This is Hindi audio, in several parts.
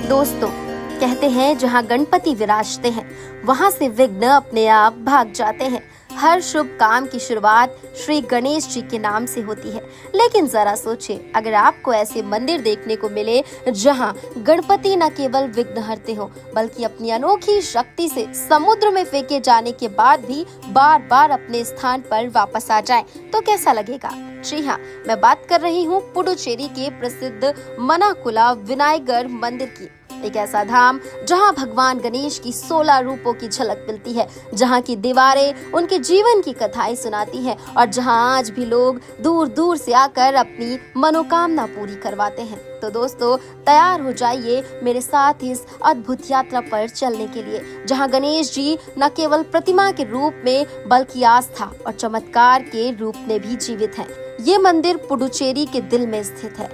दोस्तों, कहते हैं जहाँ गणपति विराजते हैं वहाँ से विघ्न अपने आप भाग जाते हैं। हर शुभ काम की शुरुआत श्री गणेश जी के नाम से होती है। लेकिन जरा सोचिए, अगर आपको ऐसे मंदिर देखने को मिले जहाँ गणपति न केवल विघ्नहर्ते हो बल्कि अपनी अनोखी शक्ति से समुद्र में फेंके जाने के बाद भी बार बार अपने स्थान पर वापस आ जाए, तो कैसा लगेगा? जी हाँ, मैं बात कर रही हूँ पुडुचेरी के प्रसिद्ध मनाकुला विनायगर मंदिर की। एक ऐसा धाम जहाँ भगवान गणेश की 16 रूपों की झलक मिलती है, जहाँ की दीवारें उनके जीवन की कथाएं सुनाती हैं और जहाँ आज भी लोग दूर दूर से आकर अपनी मनोकामना पूरी करवाते हैं। तो दोस्तों, तैयार हो जाइए मेरे साथ इस अद्भुत यात्रा पर चलने के लिए, जहाँ गणेश जी न केवल प्रतिमा के रूप में बल्कि आस्था और चमत्कार के रूप में भी जीवित हैं। ये मंदिर पुडुचेरी के दिल में स्थित है।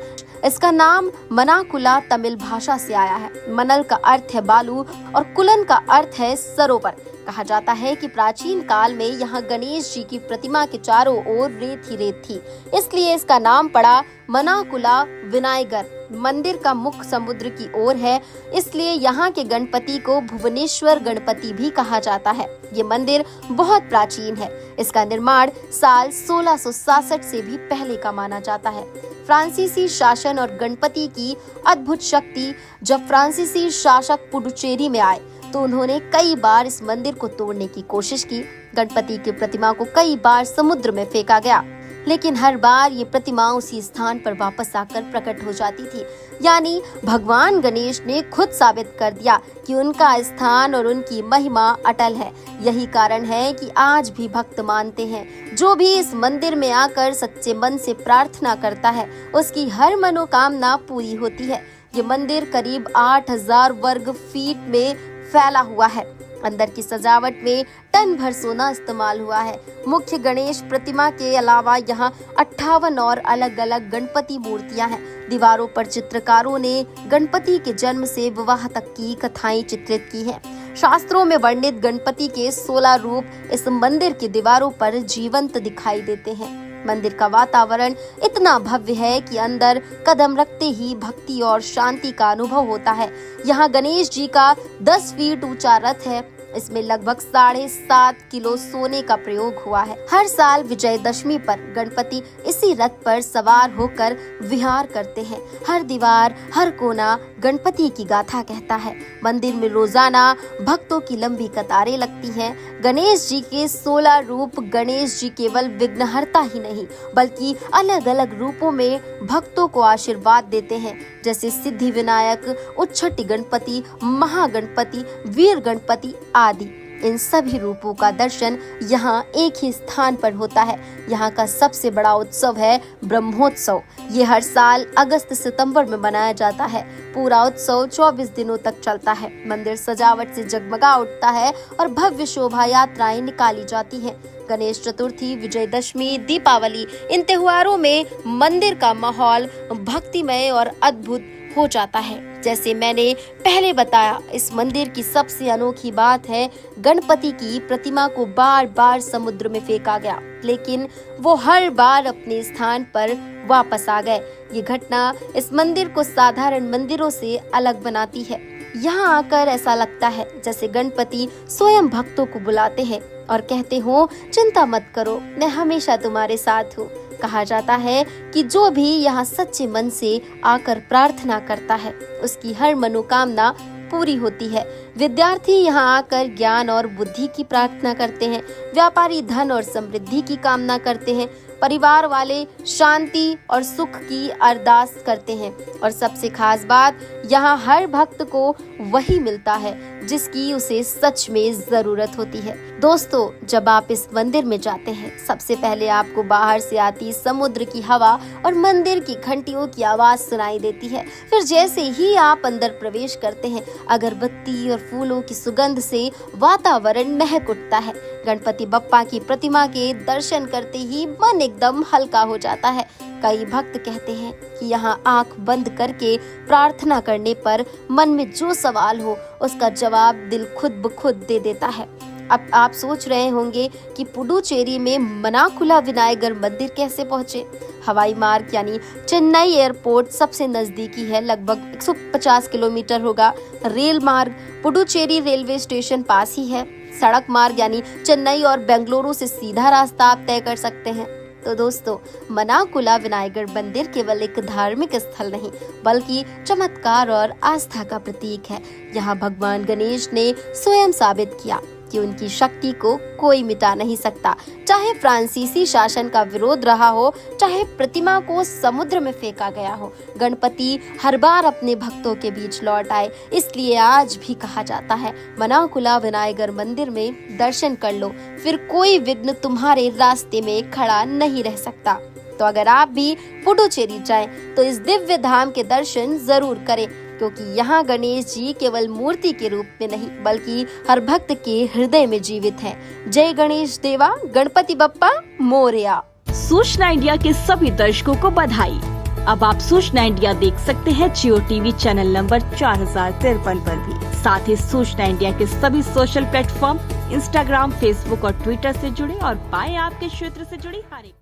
इसका नाम मनाकुला तमिल भाषा से आया है। मनल का अर्थ है बालू और कुलन का अर्थ है सरोवर। कहा जाता है कि प्राचीन काल में यहाँ गणेश जी की प्रतिमा के चारों ओर रेत ही रेत थी, इसलिए इसका नाम पड़ा मनाकुला विनायगर। मंदिर का मुख समुद्र की ओर है, इसलिए यहाँ के गणपति को भुवनेश्वर गणपति भी कहा जाता है। ये मंदिर बहुत प्राचीन है। इसका निर्माण साल 1667 से भी पहले का माना जाता है। फ्रांसीसी शासन और गणपति की अद्भुत शक्ति। जब फ्रांसीसी शासक पुडुचेरी में आए तो उन्होंने कई बार इस मंदिर को तोड़ने की कोशिश की। गणपति की प्रतिमा को कई बार समुद्र में फेंका गया, लेकिन हर बार ये प्रतिमा उसी स्थान पर वापस आकर प्रकट हो जाती थी। यानी भगवान गणेश ने खुद साबित कर दिया कि उनका स्थान और उनकी महिमा अटल है। यही कारण है कि आज भी भक्त मानते हैं, जो भी इस मंदिर में आकर सच्चे मन से प्रार्थना करता है उसकी हर मनोकामना पूरी होती है। ये मंदिर करीब 8000 वर्ग फीट में फैला हुआ है। अंदर की सजावट में टन भर सोना इस्तेमाल हुआ है। मुख्य गणेश प्रतिमा के अलावा यहाँ 58 और अलग अलग गणपति मूर्तियां हैं। दीवारों पर चित्रकारों ने गणपति के जन्म से विवाह तक की कथाएं चित्रित की हैं। शास्त्रों में वर्णित गणपति के 16 रूप इस मंदिर की दीवारों पर जीवंत दिखाई देते हैं। मंदिर का वातावरण इतना भव्य है कि अंदर कदम रखते ही भक्ति और शांति का अनुभव होता है। यहाँ गणेश जी का 10 फीट ऊंचा रथ है। इसमें लगभग 7.5 किलो सोने का प्रयोग हुआ है। हर साल विजयदशमी पर गणपति इसी रथ पर सवार होकर विहार करते हैं। हर दीवार, हर कोना गणपति की गाथा कहता है। मंदिर में रोजाना भक्तों की लंबी कतारें लगती हैं। गणेश जी के 16 रूप गणेश जी केवल विघ्नहर्ता ही नहीं बल्कि अलग अलग रूपों में भक्तों को आशीर्वाद देते हैं, जैसे सिद्धि विनायक, उच्छटी गणपति, महागणपति, वीर गणपति आदि। इन सभी रूपों का दर्शन यहाँ एक ही स्थान पर होता है। यहाँ का सबसे बड़ा उत्सव है ब्रह्मोत्सव। ये हर साल अगस्त सितंबर में मनाया जाता है। पूरा उत्सव 24 दिनों तक चलता है। मंदिर सजावट से जगमगा उठता है और भव्य शोभा यात्राएं निकाली जाती हैं। गणेश चतुर्थी, विजयदशमी, दीपावली, इन त्योहारों में मंदिर का माहौल भक्तिमय और अद्भुत हो जाता है। जैसे मैंने पहले बताया, इस मंदिर की सबसे अनोखी बात है गणपति की प्रतिमा को बार बार समुद्र में फेंका गया, लेकिन वो हर बार अपने स्थान पर वापस आ गए। ये घटना इस मंदिर को साधारण मंदिरों से अलग बनाती है। यहाँ आकर ऐसा लगता है जैसे गणपति स्वयं भक्तों को बुलाते हैं और कहते हो, चिंता मत करो, मैं हमेशा तुम्हारे साथ हूँ। कहा जाता है कि जो भी यहाँ सच्चे मन से आकर प्रार्थना करता है उसकी हर मनोकामना पूरी होती है। विद्यार्थी यहाँ आकर ज्ञान और बुद्धि की प्रार्थना करते हैं। व्यापारी धन और समृद्धि की कामना करते हैं। परिवार वाले शांति और सुख की अरदास करते हैं। और सबसे खास बात, यहाँ हर भक्त को वही मिलता है जिसकी उसे सच में जरूरत होती है। दोस्तों, जब आप इस मंदिर में जाते हैं, सबसे पहले आपको बाहर से आती समुद्र की हवा और मंदिर की घंटियों की आवाज सुनाई देती है। फिर जैसे ही आप अंदर प्रवेश करते हैं, अगरबत्ती और फूलों की सुगंध से वातावरण महक उठता है। गणपति बप्पा की प्रतिमा के दर्शन करते ही मन एकदम हल्का हो जाता है। कई भक्त कहते हैं कि यहाँ आंख बंद करके प्रार्थना करने पर मन में जो सवाल हो उसका जवाब दिल खुद ब खुद दे देता है। अब आप सोच रहे होंगे कि पुडुचेरी में मनाकुला विनायगर मंदिर कैसे पहुंचे। हवाई मार्ग यानी चेन्नई एयरपोर्ट सबसे नजदीकी है, लगभग 150 किलोमीटर होगा। रेल मार्ग पुडुचेरी रेलवे स्टेशन पास ही है। सड़क मार्ग यानी चेन्नई और बेंगलुरु से सीधा रास्ता आप तय कर सकते हैं। तो दोस्तों, मनाकुला विनायगर मंदिर केवल एक धार्मिक स्थल नहीं बल्कि चमत्कार और आस्था का प्रतीक है। यहाँ भगवान गणेश ने स्वयं साबित किया कि उनकी शक्ति को कोई मिटा नहीं सकता। चाहे फ्रांसीसी शासन का विरोध रहा हो, चाहे प्रतिमा को समुद्र में फेंका गया हो, गणपति हर बार अपने भक्तों के बीच लौट आए। इसलिए आज भी कहा जाता है, मनाकुला विनायगर मंदिर में दर्शन कर लो, फिर कोई विघ्न तुम्हारे रास्ते में खड़ा नहीं रह सकता। तो अगर आप भी पुडुचेरी जाएं, तो इस दिव्य धाम के दर्शन जरूर करें, क्योंकि यहाँ गणेश जी केवल मूर्ति के रूप में नहीं बल्कि हर भक्त के हृदय में जीवित हैं। जय गणेश देवा, गणपति बप्पा मोरया। सूचना इंडिया के सभी दर्शकों को बधाई। अब आप सूचना इंडिया देख सकते हैं जियो टीवी चैनल नंबर 4053 पर भी। साथ ही सूचना इंडिया के सभी सोशल प्लेटफॉर्म इंस्टाग्राम, फेसबुक और ट्विटर से जुड़े और पाए आपके क्षेत्र से जुड़ी हर एक